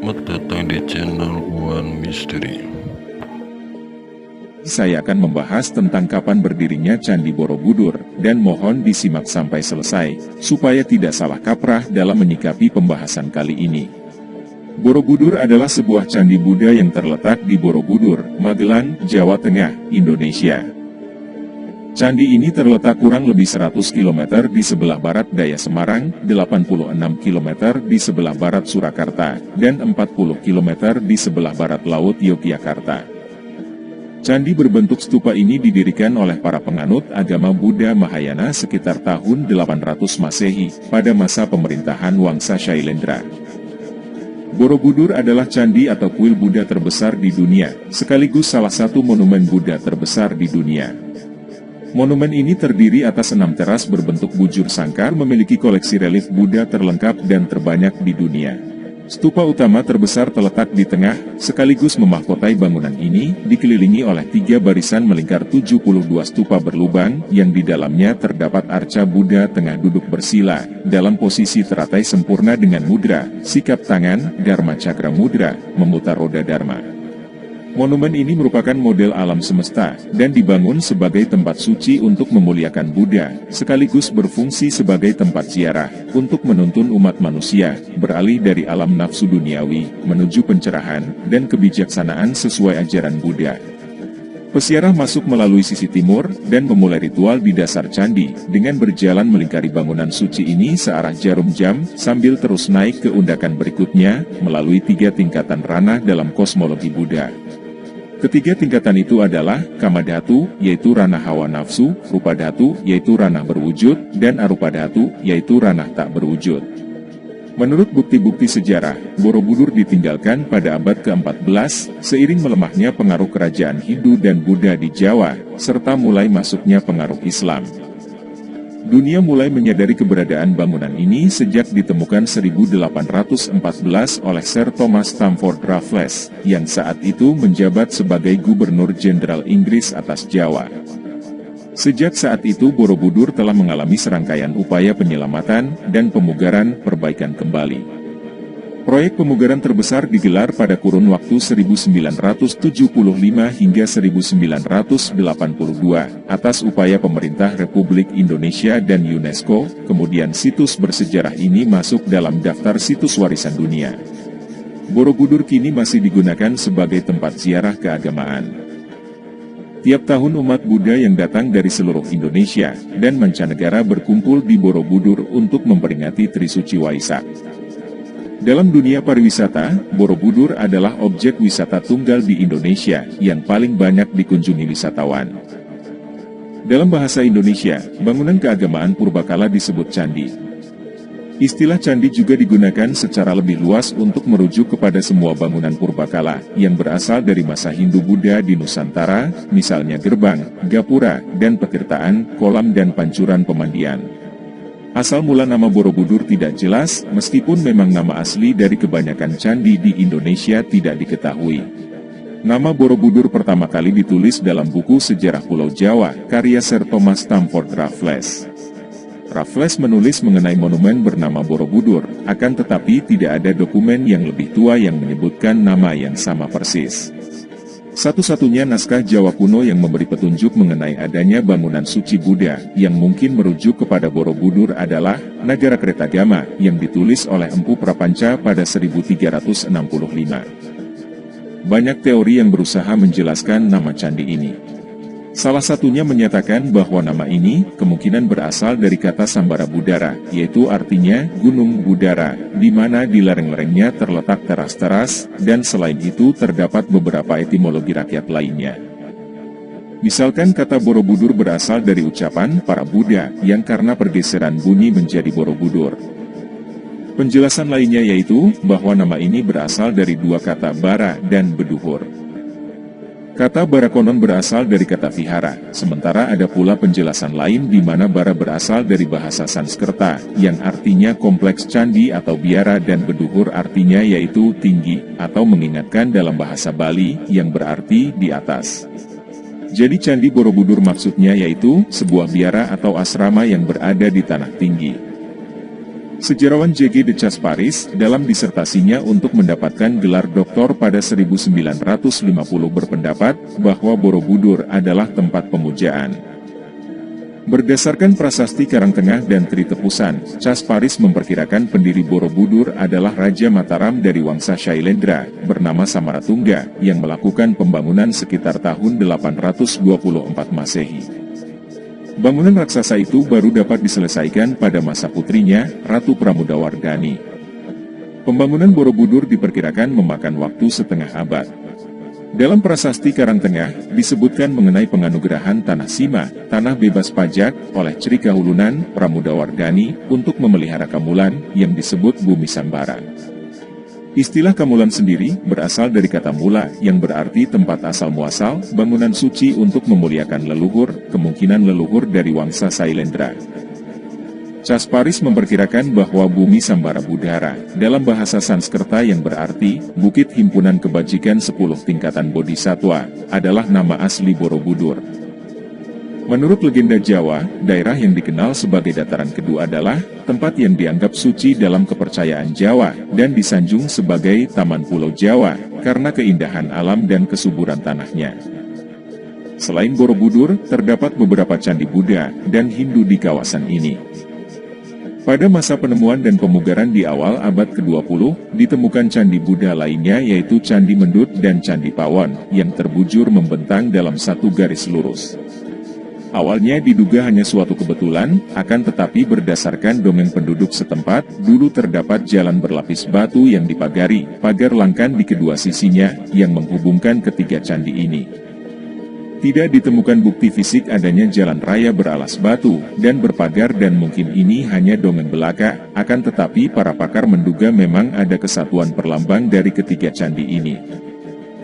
Selamat datang di channel One Mystery. Saya akan membahas tentang kapan berdirinya Candi Borobudur, dan mohon disimak sampai selesai, supaya tidak salah kaprah dalam menyikapi pembahasan kali ini. Borobudur adalah sebuah candi Buddha yang terletak di Borobudur, Magelang, Jawa Tengah, Indonesia. Candi ini terletak kurang lebih 100 km di sebelah barat daya Semarang, 86 km di sebelah barat Surakarta, dan 40 km di sebelah barat laut Yogyakarta. Candi berbentuk stupa ini didirikan oleh para penganut agama Buddha Mahayana sekitar tahun 800 Masehi, pada masa pemerintahan Wangsa Shailendra. Borobudur adalah candi atau kuil Buddha terbesar di dunia, sekaligus salah satu monumen Buddha terbesar di dunia. Monumen ini terdiri atas 6 teras berbentuk bujur sangkar, memiliki koleksi relief Buddha terlengkap dan terbanyak di dunia. Stupa utama terbesar terletak di tengah, sekaligus memahkotai bangunan ini, dikelilingi oleh 3 barisan melingkar 72 stupa berlubang, yang di dalamnya terdapat arca Buddha tengah duduk bersila, dalam posisi teratai sempurna dengan mudra, sikap tangan, Dharma Cakra Mudra, memutar roda Dharma. Monumen ini merupakan model alam semesta, dan dibangun sebagai tempat suci untuk memuliakan Buddha, sekaligus berfungsi sebagai tempat ziarah, untuk menuntun umat manusia, beralih dari alam nafsu duniawi, menuju pencerahan, dan kebijaksanaan sesuai ajaran Buddha. Peziarah masuk melalui sisi timur, dan memulai ritual di dasar candi, dengan berjalan melingkari bangunan suci ini searah jarum jam, sambil terus naik ke undakan berikutnya, melalui 3 tingkatan ranah dalam kosmologi Buddha. Ketiga tingkatan itu adalah Kama Dhatu, yaitu ranah hawa nafsu, Rupa Dhatu, yaitu ranah berwujud, dan Arupa Dhatu, yaitu ranah tak berwujud. Menurut bukti-bukti sejarah, Borobudur ditinggalkan pada abad ke-14, seiring melemahnya pengaruh kerajaan Hindu dan Buddha di Jawa, serta mulai masuknya pengaruh Islam. Dunia mulai menyadari keberadaan bangunan ini sejak ditemukan 1814 oleh Sir Thomas Stamford Raffles, yang saat itu menjabat sebagai Gubernur Jenderal Inggris atas Jawa. Sejak saat itu Borobudur telah mengalami serangkaian upaya penyelamatan dan pemugaran perbaikan kembali. Proyek pemugaran terbesar digelar pada kurun waktu 1975 hingga 1982, atas upaya pemerintah Republik Indonesia dan UNESCO, kemudian situs bersejarah ini masuk dalam daftar situs warisan dunia. Borobudur kini masih digunakan sebagai tempat ziarah keagamaan. Tiap tahun umat Buddha yang datang dari seluruh Indonesia dan mancanegara berkumpul di Borobudur untuk memperingati Trisuci Waisak. Dalam dunia pariwisata, Borobudur adalah objek wisata tunggal di Indonesia yang paling banyak dikunjungi wisatawan. Dalam bahasa Indonesia, bangunan keagamaan purbakala disebut candi. Istilah candi juga digunakan secara lebih luas untuk merujuk kepada semua bangunan purbakala yang berasal dari masa Hindu-Buddha di Nusantara, misalnya gerbang, gapura, dan petirtaan, kolam dan pancuran pemandian. Asal mula nama Borobudur tidak jelas, meskipun memang nama asli dari kebanyakan candi di Indonesia tidak diketahui. Nama Borobudur pertama kali ditulis dalam buku Sejarah Pulau Jawa, karya Sir Thomas Stamford Raffles. Raffles menulis mengenai monumen bernama Borobudur, akan tetapi tidak ada dokumen yang lebih tua yang menyebutkan nama yang sama persis. Satu-satunya naskah Jawa kuno yang memberi petunjuk mengenai adanya bangunan suci Buddha yang mungkin merujuk kepada Borobudur adalah Nagara Kretagama yang ditulis oleh Empu Prapanca pada 1365. Banyak teori yang berusaha menjelaskan nama candi ini. Salah satunya menyatakan bahwa nama ini kemungkinan berasal dari kata Sambara Budara, yaitu artinya gunung Budara, di mana di lereng-lerengnya terletak teras-teras, dan selain itu terdapat beberapa etimologi rakyat lainnya. Misalkan kata Borobudur berasal dari ucapan para Buddha, yang karena pergeseran bunyi menjadi Borobudur. Penjelasan lainnya yaitu, bahwa nama ini berasal dari 2 kata bara dan beduhur. Kata bara konon berasal dari kata vihara, sementara ada pula penjelasan lain di mana bara berasal dari bahasa Sanskerta, yang artinya kompleks candi atau biara, dan beduhur artinya yaitu tinggi, atau mengingatkan dalam bahasa Bali, yang berarti di atas. Jadi Candi Borobudur maksudnya yaitu sebuah biara atau asrama yang berada di tanah tinggi. Sejarawan J.G. de Casparis, dalam disertasinya untuk mendapatkan gelar doktor pada 1950 berpendapat bahwa Borobudur adalah tempat pemujaan. Berdasarkan prasasti Karangtengah dan Tritepusan, Casparis memperkirakan pendiri Borobudur adalah Raja Mataram dari Wangsa Shailendra, bernama Samaratungga, yang melakukan pembangunan sekitar tahun 824 Masehi. Bangunan raksasa itu baru dapat diselesaikan pada masa putrinya, Ratu Pramudawardhani. Pembangunan Borobudur diperkirakan memakan waktu setengah abad. Dalam prasasti Karangtengah, disebutkan mengenai penganugerahan tanah Sima, tanah bebas pajak, oleh Cri Kahulunan, Pramudawardhani, untuk memelihara Kamulan, yang disebut Bumi Sambara. Istilah Kamulan sendiri berasal dari kata mula yang berarti tempat asal-muasal, bangunan suci untuk memuliakan leluhur, kemungkinan leluhur dari Wangsa Shailendra. Casparis memperkirakan bahwa Bumi Sambara Budhara, dalam bahasa Sanskerta yang berarti Bukit Himpunan Kebajikan 10 Tingkatan Bodhisatwa, adalah nama asli Borobudur. Menurut legenda Jawa, daerah yang dikenal sebagai dataran kedua adalah tempat yang dianggap suci dalam kepercayaan Jawa dan disanjung sebagai Taman Pulau Jawa karena keindahan alam dan kesuburan tanahnya. Selain Borobudur, terdapat beberapa candi Buddha dan Hindu di kawasan ini. Pada masa penemuan dan pemugaran di awal abad ke-20, ditemukan candi Buddha lainnya yaitu Candi Mendut dan Candi Pawon yang terbujur membentang dalam satu garis lurus. Awalnya diduga hanya suatu kebetulan, akan tetapi berdasarkan dongeng penduduk setempat, dulu terdapat jalan berlapis batu yang dipagari, pagar langkan di kedua sisinya, yang menghubungkan ketiga candi ini. Tidak ditemukan bukti fisik adanya jalan raya beralas batu, dan berpagar dan mungkin ini hanya dongeng belaka, akan tetapi para pakar menduga memang ada kesatuan perlambang dari ketiga candi ini.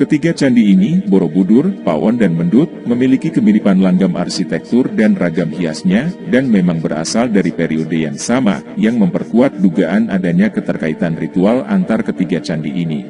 Ketiga candi ini, Borobudur, Pawon dan Mendut, memiliki kemiripan langgam arsitektur dan ragam hiasnya, dan memang berasal dari periode yang sama, yang memperkuat dugaan adanya keterkaitan ritual antar ketiga candi ini.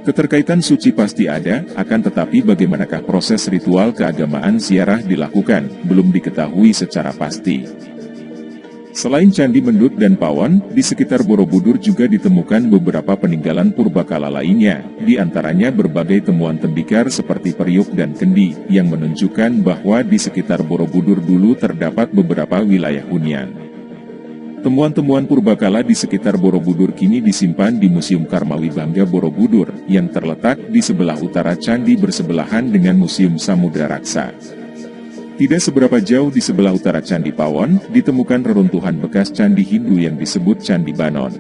Keterkaitan suci pasti ada, akan tetapi bagaimanakah proses ritual keagamaan ziarah dilakukan, belum diketahui secara pasti. Selain Candi Mendut dan Pawon, di sekitar Borobudur juga ditemukan beberapa peninggalan purbakala lainnya, di antaranya berbagai temuan tembikar seperti periuk dan kendi, yang menunjukkan bahwa di sekitar Borobudur dulu terdapat beberapa wilayah hunian. Temuan-temuan purbakala di sekitar Borobudur kini disimpan di Museum Karmawibangga Borobudur, yang terletak di sebelah utara candi bersebelahan dengan Museum Samudra Raksa. Tidak seberapa jauh di sebelah utara Candi Pawon, ditemukan reruntuhan bekas candi Hindu yang disebut Candi Banon.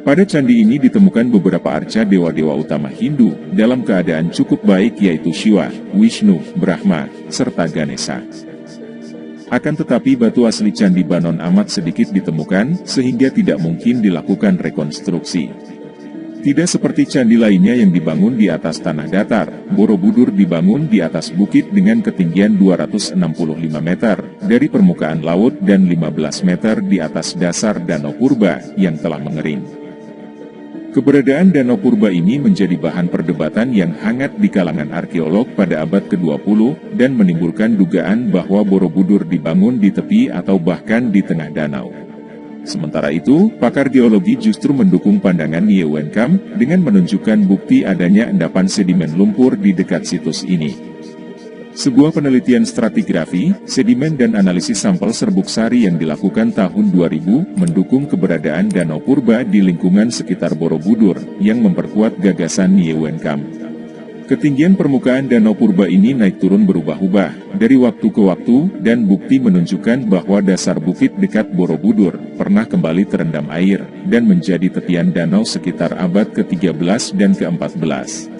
Pada candi ini ditemukan beberapa arca dewa-dewa utama Hindu, dalam keadaan cukup baik yaitu Shiva, Vishnu, Brahma, serta Ganesha. Akan tetapi batu asli Candi Banon amat sedikit ditemukan, sehingga tidak mungkin dilakukan rekonstruksi. Tidak seperti candi lainnya yang dibangun di atas tanah datar, Borobudur dibangun di atas bukit dengan ketinggian 265 meter dari permukaan laut dan 15 meter di atas dasar Danau Purba yang telah mengering. Keberadaan Danau Purba ini menjadi bahan perdebatan yang hangat di kalangan arkeolog pada abad ke-20 dan menimbulkan dugaan bahwa Borobudur dibangun di tepi atau bahkan di tengah danau. Sementara itu, pakar geologi justru mendukung pandangan Ye Wenkam dengan menunjukkan bukti adanya endapan sedimen lumpur di dekat situs ini. Sebuah penelitian stratigrafi, sedimen dan analisis sampel serbuk sari yang dilakukan tahun 2000 mendukung keberadaan Danau Purba di lingkungan sekitar Borobudur, yang memperkuat gagasan Ye Wenkam. Ketinggian permukaan Danau Purba ini naik turun berubah-ubah dari waktu ke waktu, dan bukti menunjukkan bahwa dasar bukit dekat Borobudur pernah kembali terendam air dan menjadi tepian danau sekitar abad ke-13 dan ke-14.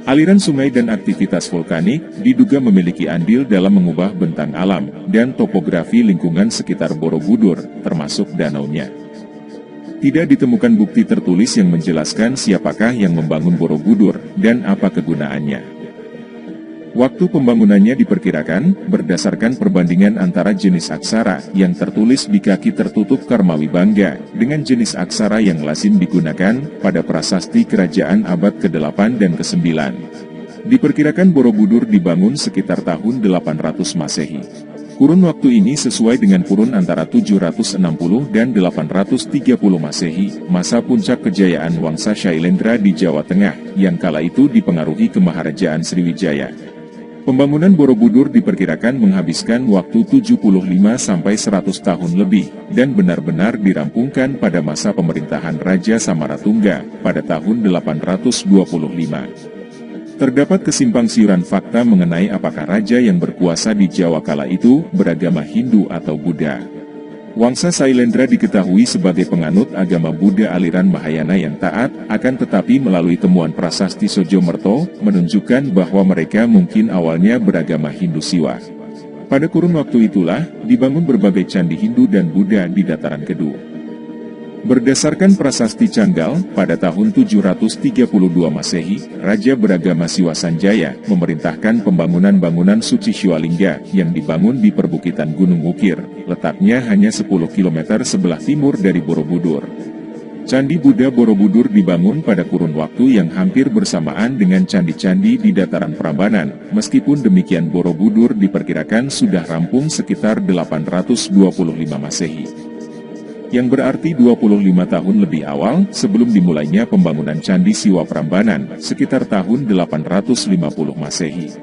Aliran sungai dan aktivitas vulkanik diduga memiliki andil dalam mengubah bentang alam dan topografi lingkungan sekitar Borobudur, termasuk danaunya. Tidak ditemukan bukti tertulis yang menjelaskan siapakah yang membangun Borobudur dan apa kegunaannya. Waktu pembangunannya diperkirakan berdasarkan perbandingan antara jenis aksara yang tertulis di kaki tertutup Karmawibangga dengan jenis aksara yang lazim digunakan pada prasasti kerajaan abad ke-8 dan ke-9. Diperkirakan Borobudur dibangun sekitar tahun 800 Masehi. Kurun waktu ini sesuai dengan kurun antara 760 dan 830 Masehi, masa puncak kejayaan Wangsa Shailendra di Jawa Tengah, yang kala itu dipengaruhi Kemaharajaan Sriwijaya. Pembangunan Borobudur diperkirakan menghabiskan waktu 75 sampai 100 tahun lebih, dan benar-benar dirampungkan pada masa pemerintahan Raja Samaratungga, pada tahun 825. Terdapat kesimpang siuran fakta mengenai apakah raja yang berkuasa di Jawa kala itu beragama Hindu atau Buddha. Wangsa Shailendra diketahui sebagai penganut agama Buddha aliran Mahayana yang taat, akan tetapi melalui temuan prasasti Sojomerto, menunjukkan bahwa mereka mungkin awalnya beragama Hindu Siwa. Pada kurun waktu itulah, dibangun berbagai candi Hindu dan Buddha di dataran kedua. Berdasarkan prasasti Canggal, pada tahun 732 Masehi, Raja beragama Siwa Sanjaya memerintahkan pembangunan bangunan suci Shivalingga yang dibangun di perbukitan Gunung Wukir, letaknya hanya 10 km sebelah timur dari Borobudur. Candi Buddha Borobudur dibangun pada kurun waktu yang hampir bersamaan dengan candi-candi di dataran Prambanan, meskipun demikian Borobudur diperkirakan sudah rampung sekitar 825 Masehi. Yang berarti 25 tahun lebih awal sebelum dimulainya pembangunan Candi Siwa Prambanan, sekitar tahun 850 Masehi.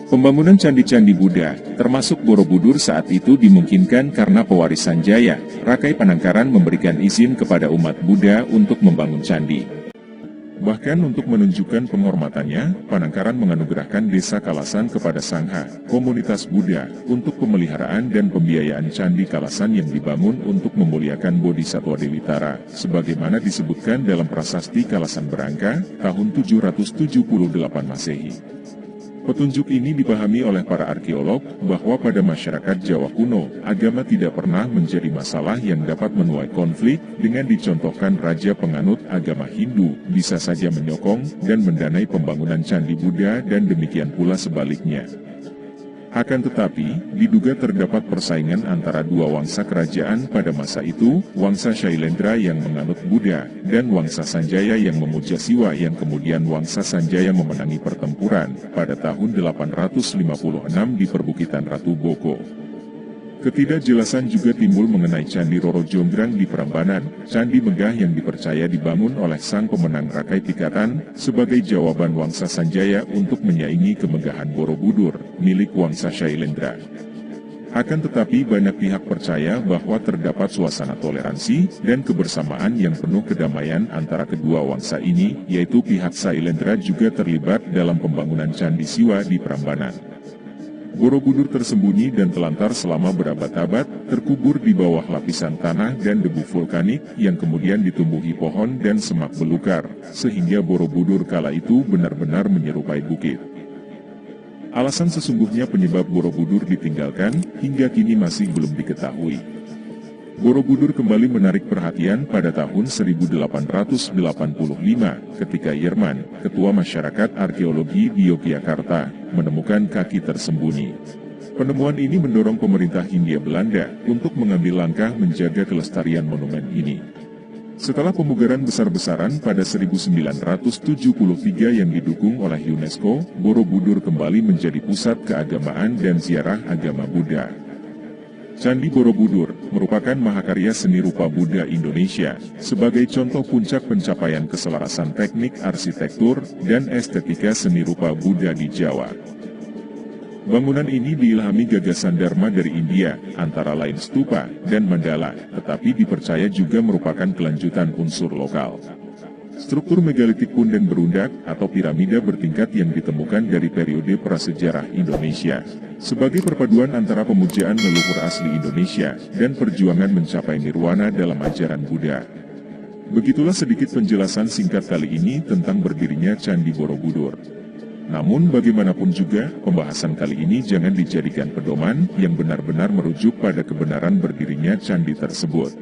Pembangunan candi-candi Buddha, termasuk Borobudur saat itu dimungkinkan karena pewaris Sanjaya, Rakai Panangkaran memberikan izin kepada umat Buddha untuk membangun candi. Bahkan untuk menunjukkan penghormatannya, Panangkaran menganugerahkan desa Kalasan kepada Sangha, komunitas Buddha, untuk pemeliharaan dan pembiayaan Candi Kalasan yang dibangun untuk memuliakan Bodhisatwa Dewitara, sebagaimana disebutkan dalam prasasti Kalasan Berangka, tahun 778 Masehi. Petunjuk ini dipahami oleh para arkeolog, bahwa pada masyarakat Jawa kuno, agama tidak pernah menjadi masalah yang dapat menuai konflik, dengan dicontohkan raja penganut agama Hindu, bisa saja menyokong dan mendanai pembangunan Candi Buddha dan demikian pula sebaliknya. Akan tetapi, diduga terdapat persaingan antara dua wangsa kerajaan pada masa itu, Wangsa Shailendra yang menganut Buddha, dan Wangsa Sanjaya yang memuja Siwa yang kemudian Wangsa Sanjaya memenangi pertempuran, pada tahun 856 di perbukitan Ratu Boko. Ketidakjelasan juga timbul mengenai Candi Roro Jonggrang di Prambanan, candi megah yang dipercaya dibangun oleh sang pemenang Rakai Pikatan, sebagai jawaban Wangsa Sanjaya untuk menyaingi kemegahan Borobudur, milik Wangsa Shailendra. Akan tetapi banyak pihak percaya bahwa terdapat suasana toleransi dan kebersamaan yang penuh kedamaian antara kedua wangsa ini, yaitu pihak Shailendra juga terlibat dalam pembangunan Candi Siwa di Prambanan. Borobudur tersembunyi dan telantar selama berabad-abad, terkubur di bawah lapisan tanah dan debu vulkanik yang kemudian ditumbuhi pohon dan semak belukar, sehingga Borobudur kala itu benar-benar menyerupai bukit. Alasan sesungguhnya penyebab Borobudur ditinggalkan, hingga kini masih belum diketahui. Borobudur kembali menarik perhatian pada tahun 1885 ketika Yerman, ketua masyarakat arkeologi di Yogyakarta, menemukan kaki tersembunyi. Penemuan ini mendorong pemerintah Hindia Belanda untuk mengambil langkah menjaga kelestarian monumen ini. Setelah pemugaran besar-besaran pada 1973 yang didukung oleh UNESCO, Borobudur kembali menjadi pusat keagamaan dan ziarah agama Buddha. Candi Borobudur merupakan mahakarya seni rupa Buddha Indonesia, sebagai contoh puncak pencapaian keselarasan teknik arsitektur dan estetika seni rupa Buddha di Jawa. Bangunan ini diilhami gagasan Dharma dari India, antara lain stupa dan mandala, tetapi dipercaya juga merupakan kelanjutan unsur lokal. Struktur megalitik punden berundak atau piramida bertingkat yang ditemukan dari periode prasejarah Indonesia, sebagai perpaduan antara pemujaan leluhur asli Indonesia dan perjuangan mencapai nirwana dalam ajaran Buddha. Begitulah sedikit penjelasan singkat kali ini tentang berdirinya Candi Borobudur. Namun bagaimanapun juga, pembahasan kali ini jangan dijadikan pedoman yang benar-benar merujuk pada kebenaran berdirinya candi tersebut.